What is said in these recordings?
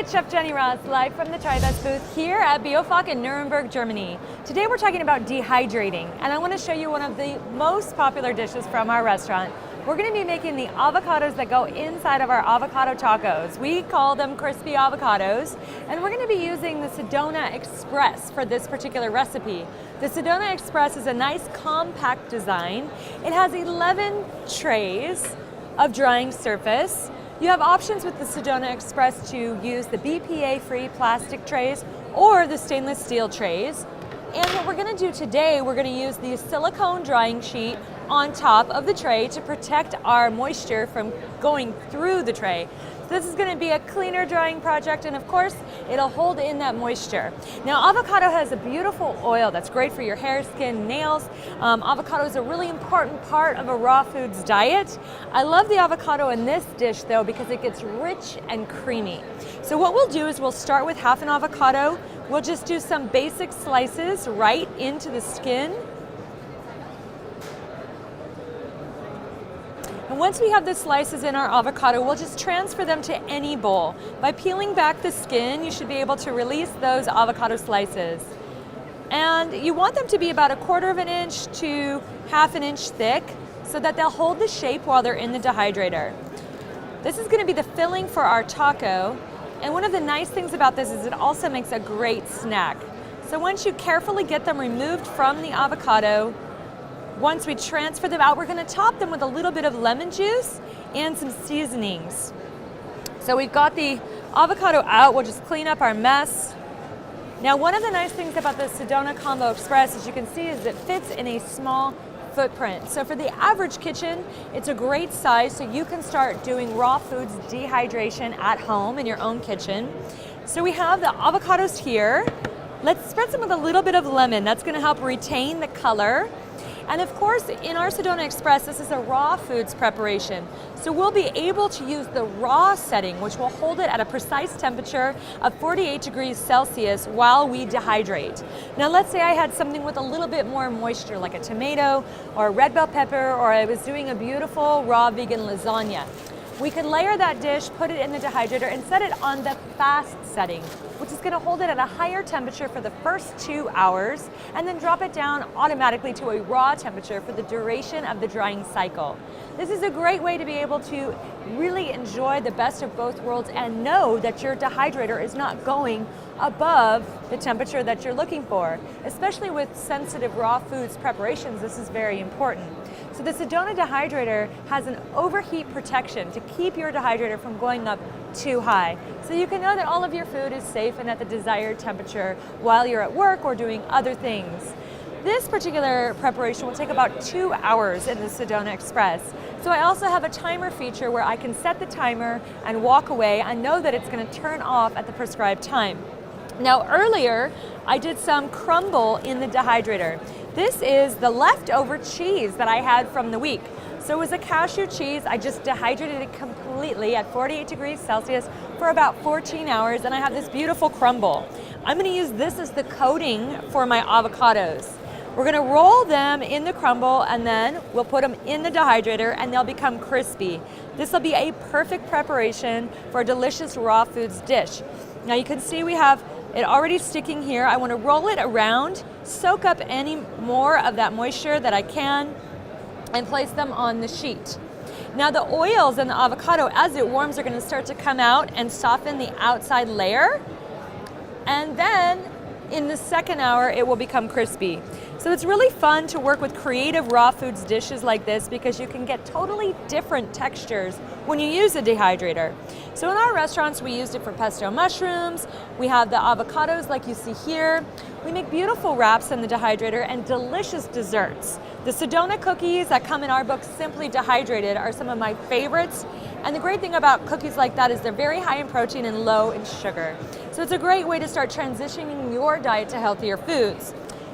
it's Chef Jenny Ross, live from the Tribest booth here at BIOFACH in Nuremberg, Germany. Today we're talking about dehydrating, and I want to show you one of the most popular dishes from our restaurant. We're going to be making the avocados that go inside of our avocado tacos. We call them crispy avocados, and we're going to be using the Sedona Express for this particular recipe. The Sedona Express is a nice compact design. It has 11 trays of drying surface. You have options with the Sedona Express to use the BPA-free plastic trays or the stainless steel trays. And what we're going to do today, we're going to use the silicone drying sheet on top of the tray to protect our moisture from going through the tray. This is going to be a cleaner drying project, and of course it'll hold in that moisture. Now, avocado has a beautiful oil that's great for your hair, skin, nails. Avocado is a really important part of a raw foods diet. I love the avocado in this dish though because it gets rich and creamy. So what we'll do is we'll start with half an avocado. We'll just do some basic slices right into the skin. And once we have the slices in our avocado, we'll just transfer them to any bowl. By peeling back the skin, you should be able to release those avocado slices. And you want them to be about 1/4 of an inch to 1/2 an inch thick so that they'll hold the shape while they're in the dehydrator. This is going to be the filling for our taco. And one of the nice things about this is it also makes a great snack. So once you carefully get them removed from the avocado, once we transfer them out, we're going to top them with a little bit of lemon juice and some seasonings. So we've got the avocado out. We'll just clean up our mess. Now, one of the nice things about the Sedona Combo Express, as you can see, is it fits in a small footprint. So for the average kitchen, it's a great size so you can start doing raw foods dehydration at home in your own kitchen. So we have the avocados here. Let's spread some with a little bit of lemon. That's going to help retain the color. And of course, in our Sedona Express, this is a raw foods preparation. So we'll be able to use the raw setting, which will hold it at a precise temperature of 48 degrees Celsius while we dehydrate. Now let's say I had something with a little bit more moisture, like a tomato or a red bell pepper, or I was doing a beautiful raw vegan lasagna. We can layer that dish, put it in the dehydrator, and set it on the fast setting, which is going to hold it at a higher temperature for the first 2 hours, and then drop it down automatically to a raw temperature for the duration of the drying cycle. This is a great way to be able to really enjoy the best of both worlds and know that your dehydrator is not going above the temperature that you're looking for. Especially with sensitive raw foods preparations, this is very important. So the Sedona dehydrator has an overheat protection to keep your dehydrator from going up too high. So you can know that all of your food is safe and at the desired temperature while you're at work or doing other things. This particular preparation will take about 2 hours in the Sedona Express. So I also have a timer feature where I can set the timer and walk away and know that it's going to turn off at the prescribed time. Now earlier, I did some crumble in the dehydrator. This is the leftover cheese that I had from the week. So it was a cashew cheese. I just dehydrated it completely at 48 degrees Celsius for about 14 hours, and I have this beautiful crumble. I'm going to use this as the coating for my avocados. We're going to roll them in the crumble, and then we'll put them in the dehydrator, and they'll become crispy. This will be a perfect preparation for a delicious raw foods dish. Now you can see we have it already sticking here. I want to roll it around, soak up any more of that moisture that I can, and place them on the sheet. Now the oils in the avocado, as it warms, are going to start to come out and soften the outside layer. And then in the second hour, it will become crispy. So it's really fun to work with creative raw foods dishes like this because you can get totally different textures when you use a dehydrator. So in our restaurants, we used it for pesto mushrooms. We have the avocados like you see here. We make beautiful wraps in the dehydrator and delicious desserts. The Sedona cookies that come in our book, Simply Dehydrated, are some of my favorites. And the great thing about cookies like that is they're very high in protein and low in sugar. So it's a great way to start transitioning your diet to healthier foods.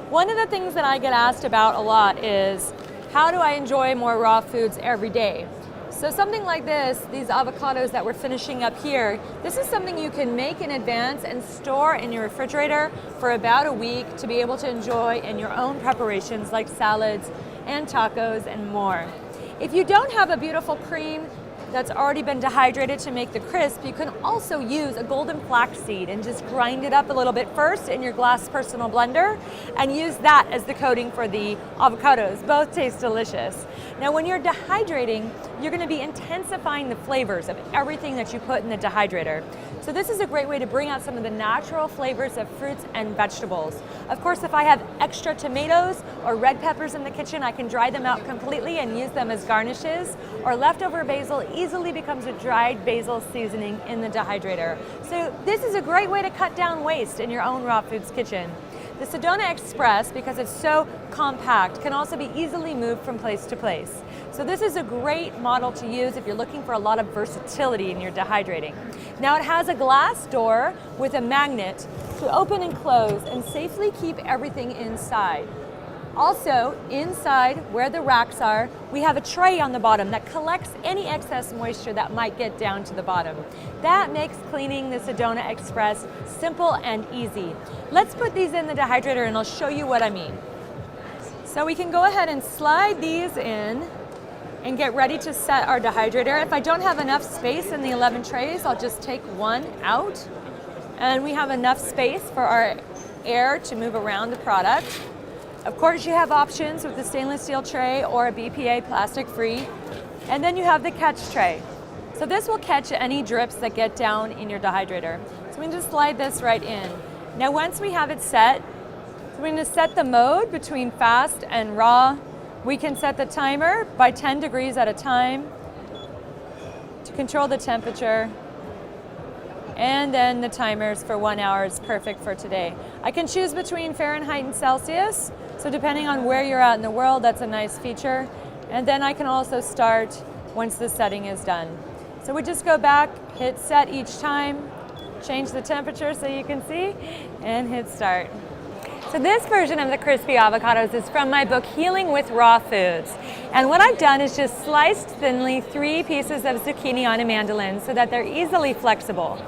One of the things that I get asked about a lot is, how do I enjoy more raw foods every day? So something like this, these avocados that we're finishing up here, this is something you can make in advance and store in your refrigerator for about a week to be able to enjoy in your own preparations like salads and tacos and more. If you don't have a beautiful cream, that's already been dehydrated to make the crisp, you can also use a golden flaxseed and just grind it up a little bit first in your glass personal blender and use that as the coating for the avocados. Both taste delicious. Now when you're dehydrating, you're going to be intensifying the flavors of everything that you put in the dehydrator. So this is a great way to bring out some of the natural flavors of fruits and vegetables. Of course, if I have extra tomatoes or red peppers in the kitchen, I can dry them out completely and use them as garnishes, or leftover basil easily becomes a dried basil seasoning in the dehydrator. So this is a great way to cut down waste in your own raw foods kitchen. The Sedona Express, because it's so compact, can also be easily moved from place to place. So this is a great model to use if you're looking for a lot of versatility in your dehydrating. Now it has a glass door with a magnet to open and close and safely keep everything inside. Also, inside where the racks are, we have a tray on the bottom that collects any excess moisture that might get down to the bottom. That makes cleaning the Sedona Express simple and easy. Let's put these in the dehydrator and I'll show you what I mean. So we can go ahead and slide these in and get ready to set our dehydrator. If I don't have enough space in the 11 trays, I'll just take one out. And we have enough space for our air to move around the product. Of course, you have options with the stainless steel tray or a BPA plastic-free. And then you have the catch tray. So this will catch any drips that get down in your dehydrator. So we can just slide this right in. Now once we have it set, so we're going to set the mode between fast and raw. We can set the timer by 10 degrees at a time to control the temperature. And then the timers for 1 hour is perfect for today. I can choose between Fahrenheit and Celsius. So depending on where you're at in the world, that's a nice feature. And then I can also start once the setting is done. So we just go back, hit set each time, change the temperature so you can see, and hit start. So this version of the crispy avocados is from my book, Healing with Raw Foods. And what I've done is just sliced thinly 3 pieces of zucchini on a mandolin so that they're easily flexible.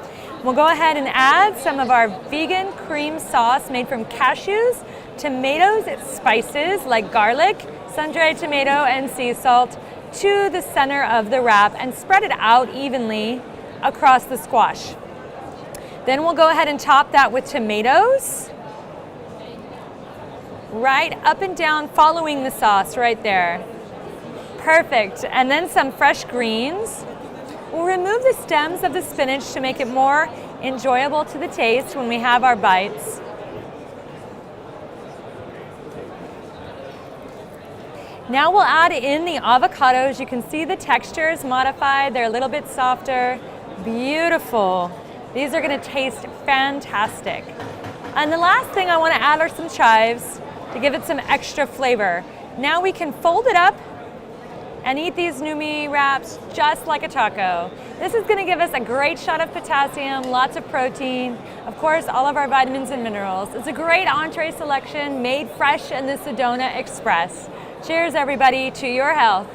We'll go ahead and add some of our vegan cream sauce made from cashews, tomatoes, spices like garlic, sun-dried tomato, and sea salt to the center of the wrap and spread it out evenly across the squash. Then we'll go ahead and top that with tomatoes, right up and down, following the sauce right there. Perfect. And then some fresh greens. We'll remove the stems of the spinach to make it more enjoyable to the taste when we have our bites. Now we'll add in the avocados. You can see the texture is modified. They're a little bit softer. Beautiful. These are going to taste fantastic. And the last thing I want to add are some chives to give it some extra flavor. Now we can fold it up and eat these numi wraps just like a taco. This is going to give us a great shot of potassium, lots of protein, of course all of our vitamins and minerals. It's a great entree selection made fresh in the Sedona Express. Cheers everybody, to your health.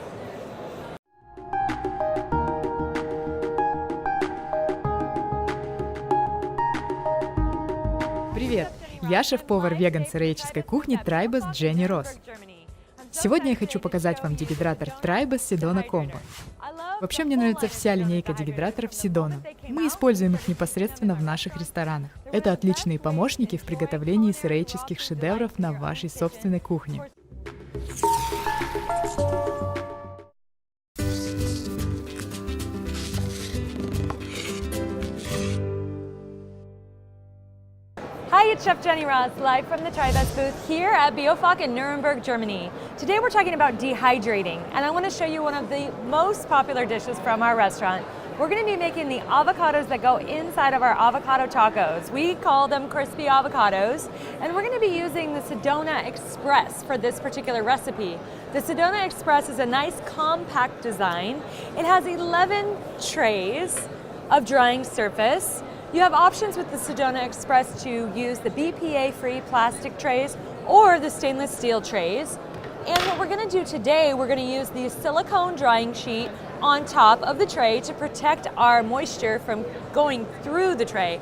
Привет! Я шеф-повар веган-сыроедческой кухни Tribest Jenny Ross. Сегодня я хочу показать вам дегидратор Tribest Sedona Combo. Вообще мне нравится вся линейка дегидраторов Sedona. Мы используем их непосредственно в наших ресторанах. Это отличные помощники в приготовлении сыроедческих шедевров на вашей собственной кухне. Hi, it's Chef Jenny Ross, live from the Tribest booth here at BIOFACH in Nuremberg, Germany. Today we're talking about dehydrating, and I want to show you one of the most popular dishes from our restaurant. We're going to be making the avocados that go inside of our avocado tacos. We call them crispy avocados, and we're going to be using the Sedona Express for this particular recipe. The Sedona Express is a nice compact design. It has 11 trays of drying surface. You have options with the Sedona Express to use the BPA-free plastic trays or the stainless steel trays. And what we're going to do today, we're going to use the silicone drying sheet on top of the tray to protect our moisture from going through the tray.